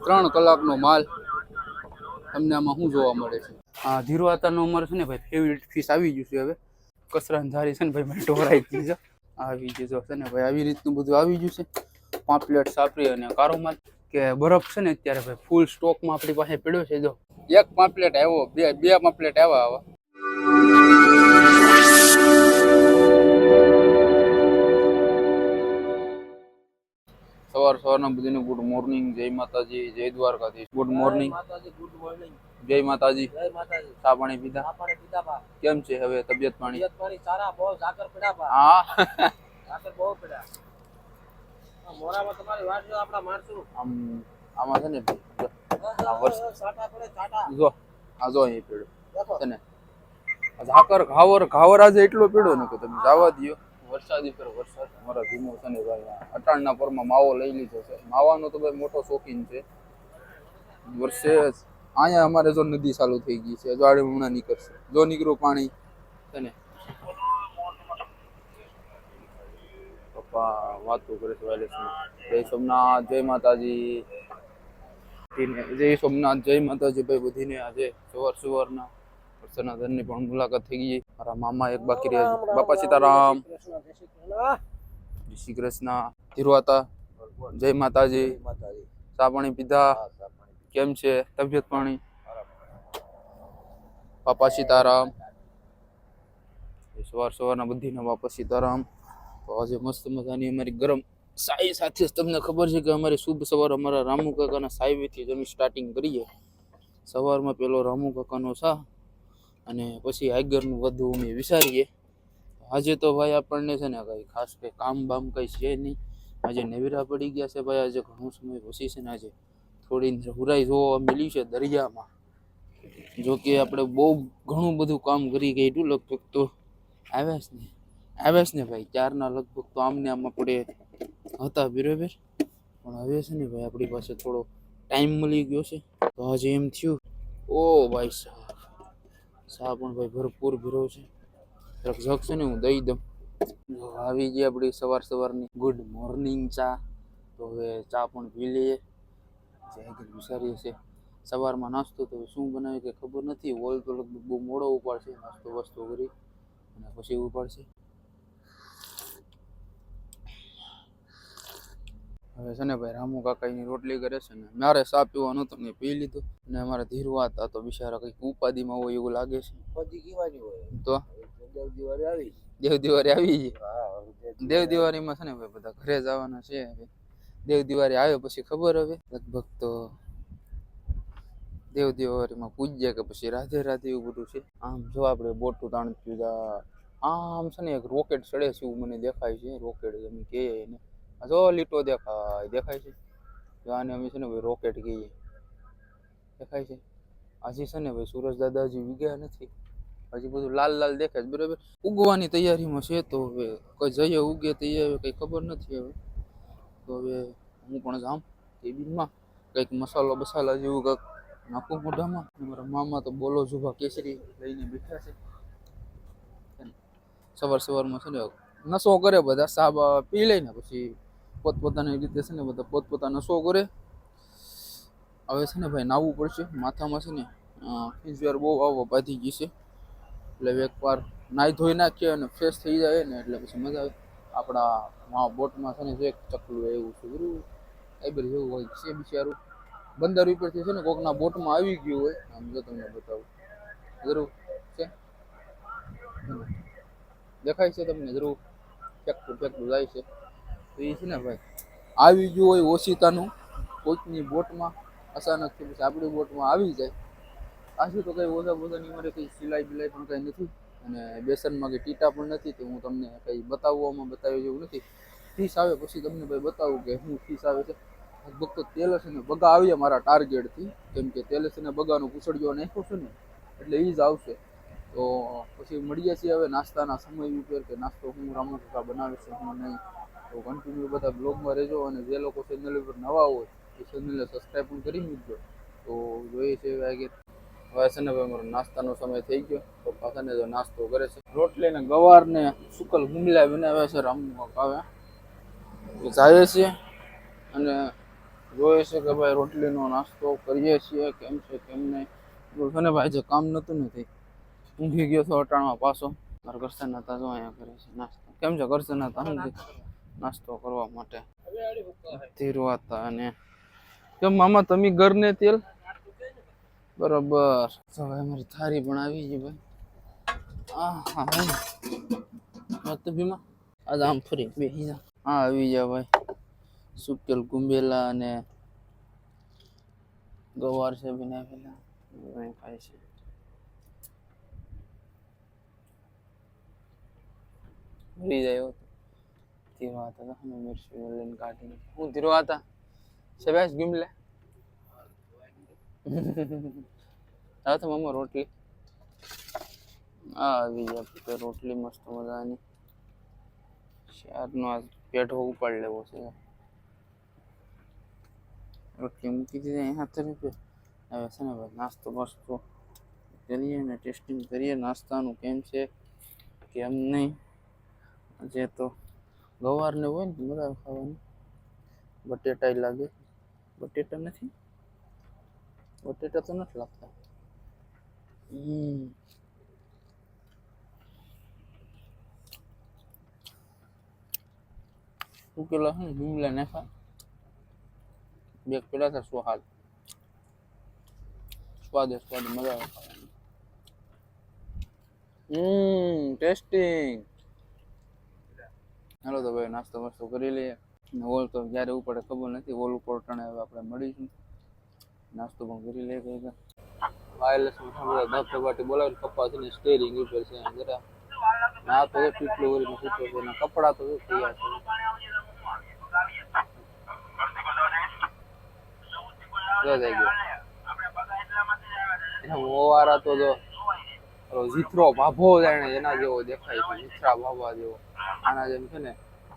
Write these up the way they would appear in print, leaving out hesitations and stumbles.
3 કલાકનો માલ તમને આમાં શું જોવા મળે છે. આ ધીરવાતાનો અમારે છે ને ભાઈ ફેવરિટ ફિશ આવી ગયું છે. હવે કસરાધારી છે ને ભાઈ મારી ઢોરાઈ ગઈ છે. આવી ગયું છે ને ભાઈ આવી રીતનું બધું આવી ગયું છે. પાપલેટ સાપરી અને કારો માલ કે બરફ છે ને અત્યારે ભાઈ ફૂલ સ્ટોકમાં આપણી પાસે પડ્યો છે. જો એક પાપલેટ આવ્યો, બે પાપલેટ આવ્યા. સવારના બધાને ગુડ મોર્નિંગ. જય માતાજી, જય દ્વારકાધીશ. ગુડ મોર્નિંગ, જય માતાજી. ચા પાણી પીધા? કેમ છે હવે તબિયત પાણી? હા આમાં છે ને જો અહીં પડ્યો છે ને ઘાવર આજે એટલો પડ્યો ને કે તમે જવા દો. વરસાદી પર વરસાદ મારા ધીમો છે ને ભાઈ અટાણના પરમાં માવો લઈ લીધો છે. માવાનો તો ભાઈ મોટો શોખીન છે. વર્ષે અહીંયા અમારે જો નદી ચાલુ થઈ ગઈ છે. જો આડે હમણાં નીકળશે. જો નીકળ્યું પાણી છે ને પપ્પા વાતો કરે છે વાયલેસમાં. જય સોમનાથ, જય માતાજી. જય સોમનાથ, જય માતાજી ભાઈ બધીને. આજે સવારના સનાતનની પણ મુલાકાત થઈ ગઈ. મારા મામા એક બાકી રહ્યા. બાપા સીતારામ, જય શ્રી કૃષ્ણ. ધીરવાતા, જય માતાજી. ચા પાણી પીધા? કેમ છે તબિયત પાણી? બાપા સીતારામ. સવારના બધીને બાપા સીતારામ. તો આજે મસ્ત મજાની અમારી ગરમ સાઈ સાથે તમને ખબર છે કે અમારી શુભ સવાર અમારા રામુ કાકાના સાઈવેથી જ અમે સ્ટાર્ટિંગ કરીએ. સવારમાં પેલો રામુ કાકાનો સા અને પછી આગળનું વધુ અમે વિચારીએ. આજે તો ભાઈ આપણને છે ને કઈ ખાસ કઈ કામ બામ કઈ છે નહીં. આજે નવીરા પડી ગયા છે ભાઈ. આજે ઘણો સમય પછી છે ને આજે થોડી હુરાઈ જોવા મળી છે દરિયામાં. જો કે આપણે બહુ ઘણું બધું કામ કરી ગયું. લગભગ તો આવ્યા ને ભાઈ ચારના લગભગ તો આમને આમ આપણે હતા બરાબર. પણ હવે છે ને ભાઈ આપણી પાસે થોડો ટાઈમ મળી ગયો છે. તો આજે એમ થયું ઓ ભાઈ સા પણ ભાઈ ભરપૂર ભીરો છે. જગ છે ને હું દઈ દઉં. આવી ગઈ આપણી સવારની ગુડ મોર્નિંગ ચા. તો હવે ચા પણ પી લઈએ. જે આગળ વિચારીએ છે સવારમાં નાસ્તો તો શું બનાવે કે ખબર નથી. ઓલ તો લગભગ બહુ મોડો ઉપાડશે. નાસ્તો કરી અને પછી ઉપાડશે. હવે છે ને ભાઈ રામુ કાકાની રોટલી કરે છે ને મારે ચા પીવાનું તો મેં પી લીધું. અને અમારા ધીરવા હતા તો બિચારા કંઈક ઉપાધિમાં હોય એવું લાગે છે. તો દેવ દિવાળી આવી ગઈ. દેવ દિવાળીમાં છે ને ભાઈ બધા ઘરે જવાના છે. દેવ દિવાળી આવે પછી ખબર હવે લગભગ તો દેવ દિવાળીમાં પૂજ્ય કે પછી રાધે રાધે એવું બધું છે. આમ જો આપણે બોટું તાણ પીધા. આમ છે ને એક રોકેટ ચડે છે એવું મને દેખાય છે. રોકેટ અમે કહીએ એને. જો લીટો દેખાય છે. આને અમે છે ને ભાઈ રોકેટ કહીએ. દેખાય છે. હજી છે ને ભાઈ સુરજ દાદા હજી વિગ્યા નથી. હજી બધું લાલ લાલ દેખાય બરાબર. ઉગવાની તૈયારીમાં છે. તો હવે કોઈ જઈએ ઉગે તો હવે કઈ ખબર નથી. હવે તો હવે હું પણ જામ કેબિનમાં કંઈક મસાલો બસાલા જેવું કંઈક નાખું મોઢામાં. મારા મામા તો બોલો જુભા કેસરી લઈને બેઠા છે. સવારમાં છે ને નશો કરે બધા. સાબ પી લઈને પછી પોતપોતાની રીતે છે ને બધા પોતપોતાનો નશો કરે. હવે છે ને ભાઈ નાવું પડશે. માથામાં છે ને ફીજવેર બહુ આવો બાંધી ગઈ છે. એટલે એકવાર નાહી ધોઈ નાખીએ અને ફ્રેશ થઈ જાય ને એટલે પછી મજા આવે. આપણા બોટમાં છે ને જો એક ચકલું એવું છે બરું એ બધું એવું હોય છે. બિચારું બંદર ઉપરથી છે ને કોકના બોટમાં આવી ગયું હોય. આમ જો તમને બતાવું જરૂર છે. દેખાય છે તમને જરૂર ફેંકતું જાય છે. તો એ છે ને ભાઈ આવી ગયું હોય ઓશિતાનું કોઈકની બોટમાં અચાનક પછી આપણી બોટમાં આવી જાય. આશું તો કઈ ઓછાની મારે કઈ સિલાઈ બિલાઈ પણ કઈ નથી. અને બેસનમાં કઈ ટીટા પણ નથી. તો હું તમને કઈ બતાવ્યું જેવું નથી. ફીસ આવે પછી તમને ભાઈ બતાવું કે શું ફીસ આવે છે. લગભગ તો તેલસ અને બગા આવીએ મારા ટાર્ગેટથી. કેમ કે તેલસ અને બગાનું પૂછડીઓ નાખ્યું છે ને એટલે એ જ આવશે. તો પછી મળીએ છીએ હવે નાસ્તાના સમય ઉપર કે નાસ્તો હું રામુ કાકા બનાવે છે હું નહીં. તો કન્ટિન્યુ બધા બ્લોગમાં રહેજો. અને જે લોકો ચેનલ ઉપર નવા હોય એ ચેનલને સબસ્ક્રાઈબ પણ કરી મૂકજો. તો જોઈએ છે વાગે હવે છે ને ભાઈ મારો નાસ્તાનો સમય થઈ ગયો. તો પાછાને જો નાસ્તો કરે છે. રોટલી ને ગવાર ને સુકલ ગુમલા બનાવ્યા છે રામુ કાકા. આવે જાય છે અને જોઈએ છે કે ભાઈ રોટલીનો નાસ્તો કરીએ છીએ કેમ છે કેમ નહીં. છે ને ભાઈ જે કામ નતું નથી ઊંઘી ગયો છો અટાણમાં પાછો. મારા કરશન હતા જો અહીંયા કરે છે નાસ્તો. કેમ છે કરશન હતા નાસ્તો કરવા માટે ધીરવા હતા. અને કેમ મામા તમે ઘર ને તેલ બરોબર. હવે અમારી થારી પણ આવી ગઈ ભાઈ. હા તો ભીમા આજે આમ ફરી બેસી જા. હા આવી જા ભાઈ. સુકેલ કુંબેલા અને ગવાર છે બનાવેલા ખાય છે. ભરી જાય ધીરવા હતા મિર્ચી લઈને કાઢીને હું ધીરવા હતા શબાશ ગીમલે. હા તો મમ્મા રોટલી આવી ગયા રોટલી મસ્ત મજાની. શાકનો આ પેઠો ઉપાડ લેવો છે. રોટલી મૂકી દીધી હાથે રૂપિયા. હવે છે ને ભાઈ નાસ્તો બસ્તો કરીએ ને ટેસ્ટિંગ કરીએ નાસ્તાનું કેમ છે કેમ નહીં. જે તો ગવારને હોય ને મજા આવે ખાવાની. બટેટા લાગે બટેટા નથી બટેટા તો નથી લાગતા. ઉકેલા હે ડુંગળા નાખા બે પેલા હતા સ્વાદ મજા આવે ખાવાની. ટેસ્ટિંગ. હાલો તો ભાઈ નાસ્તો મસ્તો કરી લઈએ. હોલ તો જ્યારે ઉપડે ખબર નથી. હોલ ઉપર ટાણે હવે આપણે મળીશું. નાસ્તો પણ કરી લઈએ કઈ વાયરલેસ ધબધબાટી બોલાવીને કપ્પા છે ને સ્ટેરિંગ ઉપર છે જરા ના તો પીટલું વરીને સૂતો છે એના કપડા તો તૈયાર છે. ઓવારા તો જો જીથરો ભાભો જાણે એના જેવો દેખાય છે. જીથરા ભાભા જેવો. આના જેમ છે ને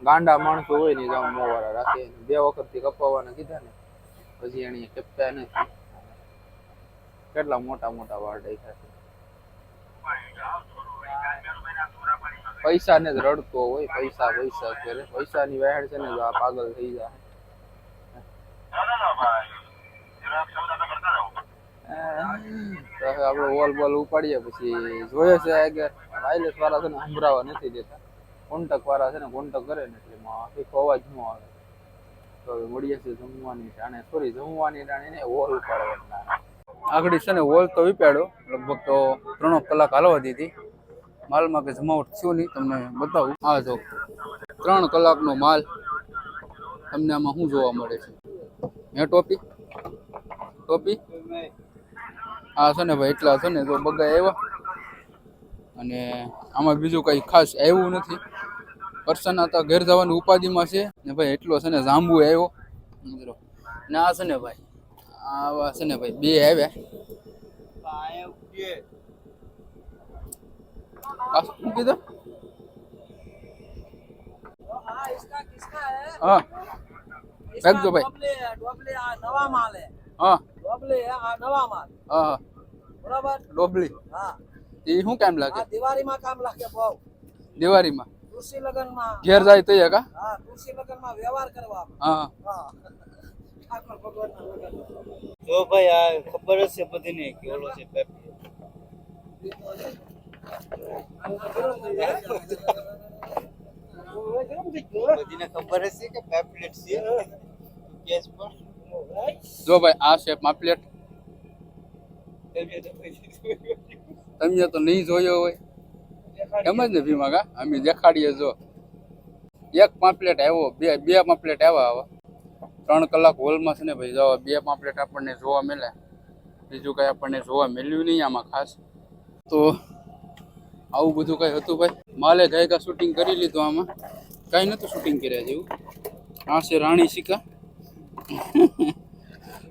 ગાંડા માણસો હોય ને જાવ મોવારા રાખે. 2 વખતથી કપાવવાના કીધા ને પછી એને કપ્યા નથી. કેટલા મોટા મોટા વાળ દેખાય છે. પૈસા ને જ રડતો હોય. પૈસા કરે પૈસાની વહેણ છે ને આ પાગલ થઈ જાય. તો હવે આપણે વોલ બોલ ઉપાડીએ પછી જોઈએ છે કે વાયરલેસ વાળા છે ને સંભળાવા નથી દેતા. કોન્ટેક વાળા છે ને કોન્ટેક કરે ને એટલે આખો અવાજ ન આવે. તો હવે મળીએ છીએ જમવાની ટાણે જમવાની ટાણે ને વોલ ઉપાડવા આગળ છે ને વોલ તો વિપાડ્યો લગભગ તો 3 કલાક હાલવા દીધી. માલમાં કે જમાવટ થયું નહીં તમને બતાવું. આ જો 3 કલાકનો માલ તમને આમાં શું જોવા મળે છે. હે ટોપી હા છે ને ભાઈ એટલા છે ને તો બગા આવ્યા. અને આમાં બીજું કઈ ખાસ આવ્યું નથી. પર્સન હતા ઘેર જવાની ઉપાધિમાં છે ને ભાઈ એટલો છે ને જાંબુ આવ્યો ને આ છે ને ભાઈ આવા છે ને ભાઈ 2 આવ્યા. શું કીધું? હા રાખજો ભાઈ. નવા માલ હે. હા ડોબલી આ નવા માલ. હા બરાબર ડોબલી. હા એ શું કામ લાગે? આ દિવાળીમાં કામ લાગે બહુ. દિવાળીમાં તુલસી લગનમાં ઘેર જાય તો કા? હા તુલસી લગનમાં વ્યવહાર કરવા. હા હા ઠાકોર ભગવાનના લગન. જો ભાઈ આ ખબર જ છે બધીને કે ઓલો છે પેપી. બધીને ખબર જ છે કે પેપલેટ છે. કેસ પર જો ભાઈ આ છે પાપલેટ. તમે તો નહીં જોયો હોય એમ જ ને ભીમા કા અમે દેખાડીએ. જો એક પાપલેટ આવ્યો બે પાપલેટ આવ્યા. 3 કલાક હોલમાં છે ને ભાઈ જો 2 પાપલેટ આપણને જોવા મળે. બીજું કઈ આપણને જોવા મળ્યું નહીં આમાં ખાસ. તો આવું બધું કઈ હતું ભાઈ. માલે ગાયકા શૂટિંગ કરી લીધું. આમાં કઈ નતું શૂટિંગ કર્યા જેવું. આ છે રાણી સિકા.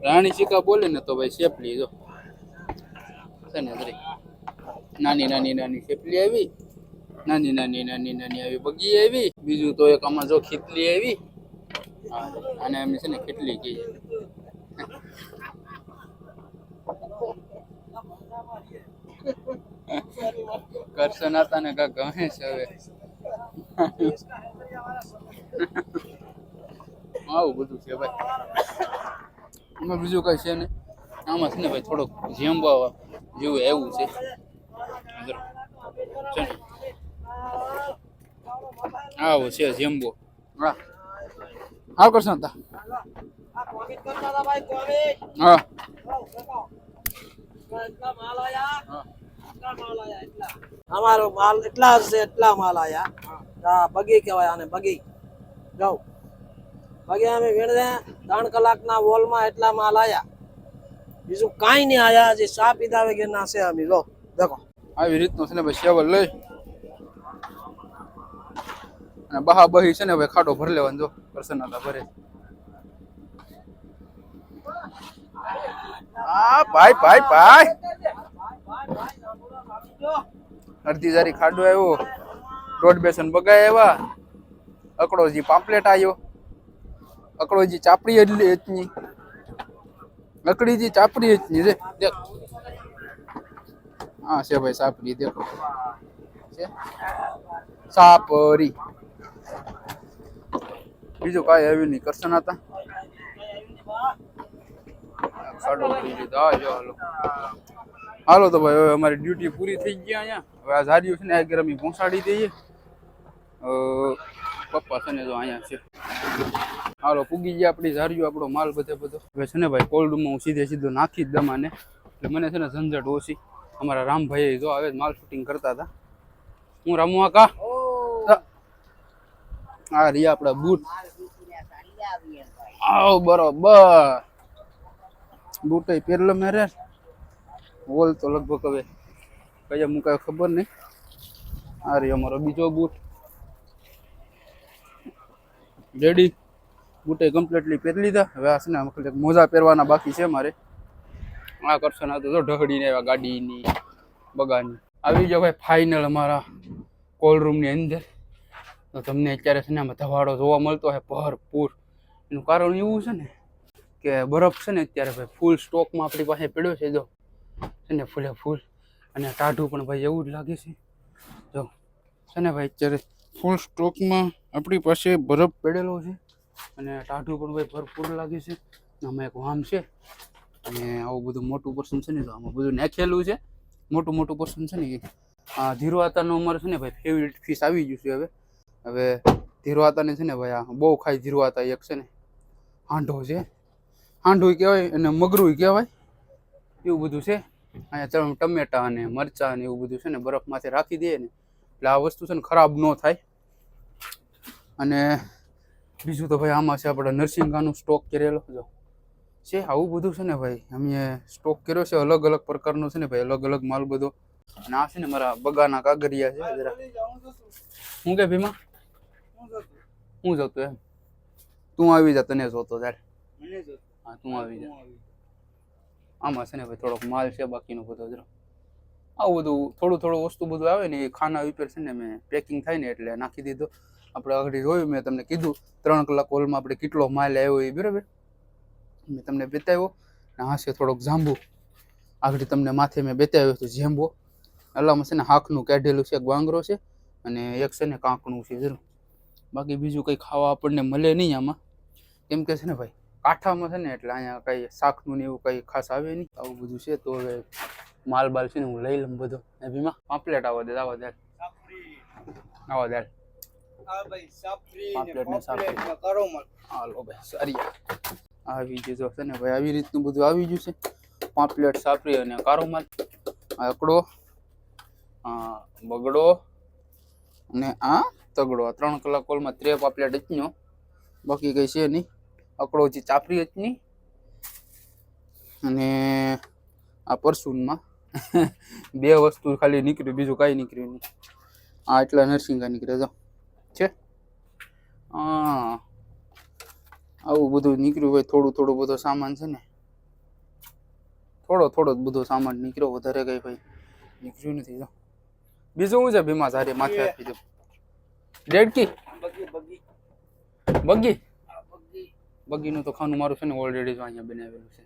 રાણી સિકા બોલે ને તો ભાઈ શેપલી જો છે ને નાની શેપલી આવી. નાની આવી બગી આવી. બીજું તો એક આમાં જો ખીતલી આવી. અને અમે છે ને કેટલી કહીએ. કરશન હતા ને કાંક ગમે છે હવે. આવું બધું છે ભાઈ. એમાં બીજું કઈ છે ને આમાં છે ને ભાઈ થોડોક જેમ્બા જેવું એવું છે આવો છે જેમ્બો હા હા કરશો હતા હા અમારો માલ એટલા છે એટલા માલ આયા હા બગી કહેવાય આને બગી જાઓ બગી અમે વીણને 3 કલાકના વોલમાં એટલા માલ આયા બીજું કાંઈ નહીં આયા જે ચા પીધા વગર ના છે અમે લો દેખો આવી રીતનું છે ને ભાઈ સેવલ લઈ અને બહા બહી છે ને ભાઈ ખાડો ભરી લેવાનો જો કરસન ભરે હા ભાઈ ભાઈ ભાઈ અડધી જારી ખાડો આવ્યો દોઢ બેસન બગાય આવ્યા અકડોજી પામ્પલેટ આવ્યો અકડોજી ચાપડી એટલી એટલી લકડીજી ચાપડી એટલી રે દેખ હા છે ભાઈ સાપરી દેખો છે સાપરી બીજું કાંઈ આવ્યું નહીં કરશન હતા ખાડો ભરી લીધો હાલો હાલો તો ભાઈ હવે અમારી ડ્યુટી પૂરી થઈ ગઈ અહીંયા હવે આ ઝાડીઓ છે ને આ ગરમી પહોંચાડી દઈએ પપ્પા છે ને જો અહીંયા છે હાલો પૂગી ગયા આપણી ઝાડીઓ આપણો માલ બધો હવે છે ને ભાઈ કોલ્ડમાં હું સીધો નાખી જ દમાને એટલે મને છે ને ઝંઝટ ઓછી અમારા રામભાઈ જો હવે માલ શૂટિંગ કરતા હતા હું રામુ કા આ રહ્યા આપણા બૂટ આવ બરોબર બૂટ પહેરલો મેરે વોલ તો લગભગ હવે કયા મુકાય ખબર નહીં આ રહ્યો અમારો બીજો બૂટ રેડી બૂટે કમ્પ્લીટલી પહેરી લીધા હવે આ છે ને મોજા પહેરવાના બાકી છે મારે આ કરશે ના તો ઢહડીને એવા ગાડીની બગાની આવી જાવ ભાઈ ફાઇનલ અમારા કોલ્ડ રૂમની અંદર તો તમને અત્યારે છે ને આમાં ધવાડો જોવા મળતો હોય ભરપૂર એનું કારણ એવું છે ને કે બરફ છે ને અત્યારે ભાઈ ફૂલ સ્ટોકમાં આપણી પાસે પડ્યો છે જો છે ને ફૂલે ફૂલ અને ટાઢું પણ ભાઈ એવું જ લાગે છે જો છે ને ભાઈ અત્યારે ફૂલ સ્ટોકમાં આપણી પાસે બરફ પડેલો છે અને ટાઢું પણ ભાઈ ભરપૂર લાગે છે આમાં એક વામ છે અને આવું બધું મોટું પર્સન છે ને તો આમાં બધું નાખેલું છે મોટું પર્સન છે ને આ ધીરવાતાનું અમારે છે ને ભાઈ ફેવરિટ ફિશ આવી ગયું છે હવે ધીરવાતાને છે ને ભાઈ આ બહુ ખાઈ ધીરવાતા એક છે ને હાંડો છે હાંડું કહેવાય અને મગરું કહેવાય એવું બધું છે અહીંયા ટમેટા અને મરચાં ને એવું બધું છે ને બરફમાંથી રાખી દઈએ ને એટલે આ વસ્તુ છે ને ખરાબ ન થાય અને બીજું તો ભાઈ આમાં છે આપણે નરસિંગાનું સ્ટોક કરેલો જો છે આવું બધું છે ને ભાઈ અમે સ્ટોક કર્યો છે અલગ અલગ પ્રકારનો છે ને ભાઈ અલગ અલગ માલ બધો અને આ છે ને મારા બગાના કાગરિયા છે જરા હું કે ભીમા હું જતો એમ તું આવી જા તને જોતો ત્યારે હા તું આવી જા આમાં છે ને ભાઈ થોડોક માલ છે બાકીનો બધો જરા આવું બધું થોડું વસ્તુ બધું આવે ને એ ખાના વિપેર છે ને મેં પેકિંગ થાય ને એટલે નાખી દીધું આપણે આગળ જોયું મેં તમને કીધું 3 કલાક હોલમાં આપણે કેટલો માલ આવ્યો એ બરાબર મેં તમને બતાવ્યો ને આ છે થોડોક જાંબુ આગળ તમને માથે મેં બતાવ્યો હતો જેમ્બો અલ્લામાં છે ને હાકનું કાઢેલું છે ગ્વાંગરો છે અને એક છે ને કાંકણું છે જરૂર બાકી બીજું કંઈ ખાવા આપણને મળે નહીં આમાં કેમ કે છે ને ભાઈ કાંઠામાં છે ને એટલે અહીંયા કંઈ શાકનું ને એવું કંઈ ખાસ આવે નહીં આવું બધું છે તો હવે માલ બાલ છે ને હું લઈ લઉં બધો એ ભીમા પામ્પલેટ આવો દે હાલો ભાઈ સારી આવી ગયું છે ને ભાઈ આવી રીતનું બધું આવી ગયું છે પામ્પલેટ સાપરી અને કારો માલ અકડો બગડો અને આ તગડો આ 3 કલાક કોલમાં 3 પાપલેટ જ બાકી કઈ છે નહીં અકડો જે ચાપરી જ નહીં અને આ પરસુનમાં 2 વસ્તુ ખાલી નીકળ્યું બીજું કાંઈ નીકળ્યું નહીં આ એટલા નરસિંગા નીકળે જો છે આવું બધું નીકળ્યું હોય થોડું બધો સામાન છે ને થોડો જ બધો સામાન નીકળ્યો વધારે કઈ ભાઈ નીકળ્યું નથી જો બીજું શું છે ભીમા સારી માથે આપી દો ડેડકી બગીનું તો ખાનું મારું છે ને ઓલરેડી અહીંયા બનાવેલું છે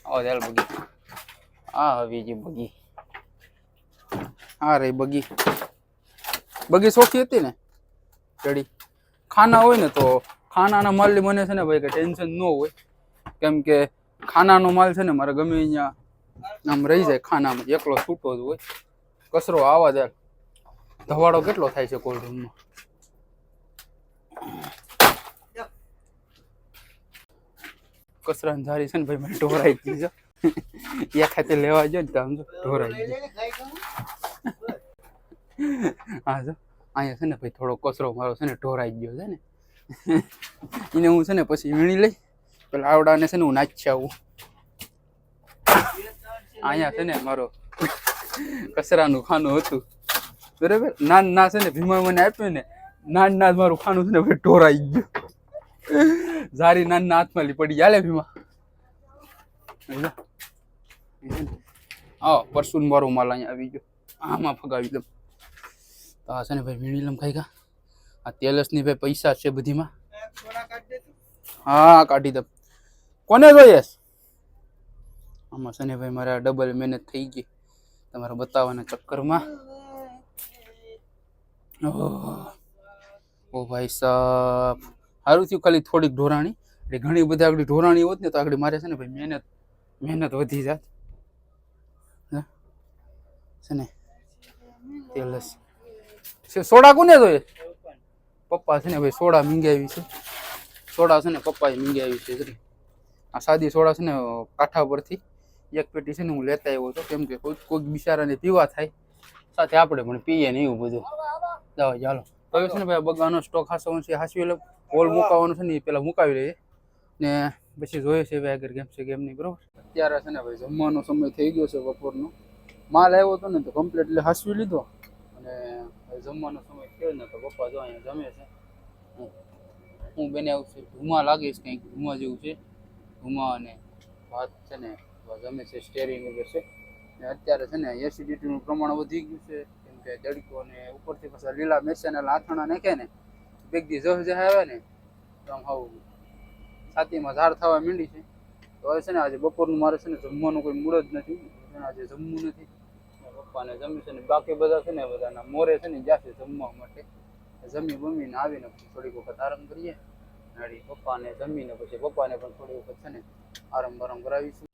આવો ચાલ બગી આ આવી ગઈ બગી હા રે બગી સોખી હતી ને રેડી ખાના હોય ને તો ખાનાના માલની મને છે ને ભાઈ કે ટેન્શન ન હોય કેમ કે ખાનાનો માલ છે ને મારે ગમે અહીંયા આમ રહી જાય ખાનામાં, એકલો છૂટો જ હોય, કચરો આવા જાય, ધવાડો કેટલો થાય છે કોલ્ડ રૂમમાં. કચરાની ધારી છે ને ભાઈ મને ઢોરાઈ ગઈ છે. એક ખાતે લેવા જાય ને તો આમ જો ઢોરાઈ ગઈ. હા જો અહીંયા છે ને ભાઈ થોડો કચરો મારો છે ને ઢોરાઈ ગયો છે ને. એને હું છે ને પછી વીણી લઈ, પેલા આવડાને છે ને હું નાખી આવું. અહીંયા છે ને મારો કચરાનું ખાનું હતું બરાબર, ના છે ને ભીમા મને આપ્યું ને, ના મારું ખાનું છે ને ભાઈ ઢોરાઈ ગયું. ઝારી નાના હાથમાં લી પડી હાલે ભીમા. હા પરસુન મારો માલ અહીંયા આવી ગયો, આમાં ફગાવી દઉં. તો આ છે ને ભાઈ વીણી લમ ખાઈ ગા. આ તેલસની ભાઈ પૈસા છે બધીમાં. હા કાઢી દઉં. કોને જોઈએ? આમાં છે ને ભાઈ મારે ડબલ મહેનત થઈ ગઈ તમારે બતાવવાના ચક્કરમાં. ઓ ભાઈ સાહેબ સારું થયું ખાલી થોડીક ઢોરાણી, એટલે ઘણી બધી આગળ ઢોરાણી હોત ને તો આગળ મારે છે ને ભાઈ મહેનત વધી જાત છે ને. તેલસ સોડા કોને જોઈએ? પપ્પા છે ને ભાઈ સોડા મીંગાવી છે, સોડા છે ને પપ્પાએ મીંગાવી છે. આ સાદી સોડા છે ને કાંઠા પરથી એક પેટી છે ને હું લેતા આવ્યો હતો, કેમ કે કોઈક બિચારાને પીવા થાય, સાથે આપણે પણ પીએ ને એવું બધું. દવા ચાલો તો છે ને ભાઈ બગાનો સ્ટોક હાસવાનો છે, હાસવી લે હોલ મુકાવવાનો છે ને એ પેલા મુકાવી લઈએ ને પછી જોઈએ છે ભાઈ આગળ કેમ છે કેમ નહીં. બરોબર અત્યારે છે ને ભાઈ જમવાનો સમય થઈ ગયો છે બપોરનો. માલ આવ્યો હતો ને તો કમ્પ્લીટ એટલે હાસવી લીધો અને જમવાનો સમય થયો ને તો પપ્પા જો અહીંયા જમે છે. હું બેને આવું છે ધુમા લાગીશ કંઈક ધુમા જેવું છે, ધુમા અને ભાત છે ને જમે છે, સ્ટેરિંગ વગર છે. ને અત્યારે છે ને એસિડિટીનું પ્રમાણ વધી ગયું છે, કેમ કે તડકો ને ઉપરથી પાછા લીલા મિરચાના લાથણા નાખે ને બેગ દી જહ આવે ને તો આમ હાવ છાતીમાં ઝાડ થવા માંડી છે. તો હવે છે ને આજે બપોરનું મારે છે ને જમવાનું કોઈ મૂળ જ નથી, આજે જમવું નથી. પપ્પાને જમી છે ને બાકી બધા છે ને બધાના મોરે છે ને જશે જમવા માટે. જમી બમીને આવીને પછી થોડીક વખત આરામ કરીએ. પપ્પાને જમીને પછી પપ્પાને પણ થોડી વખત છે ને આરામ કરાવીશું.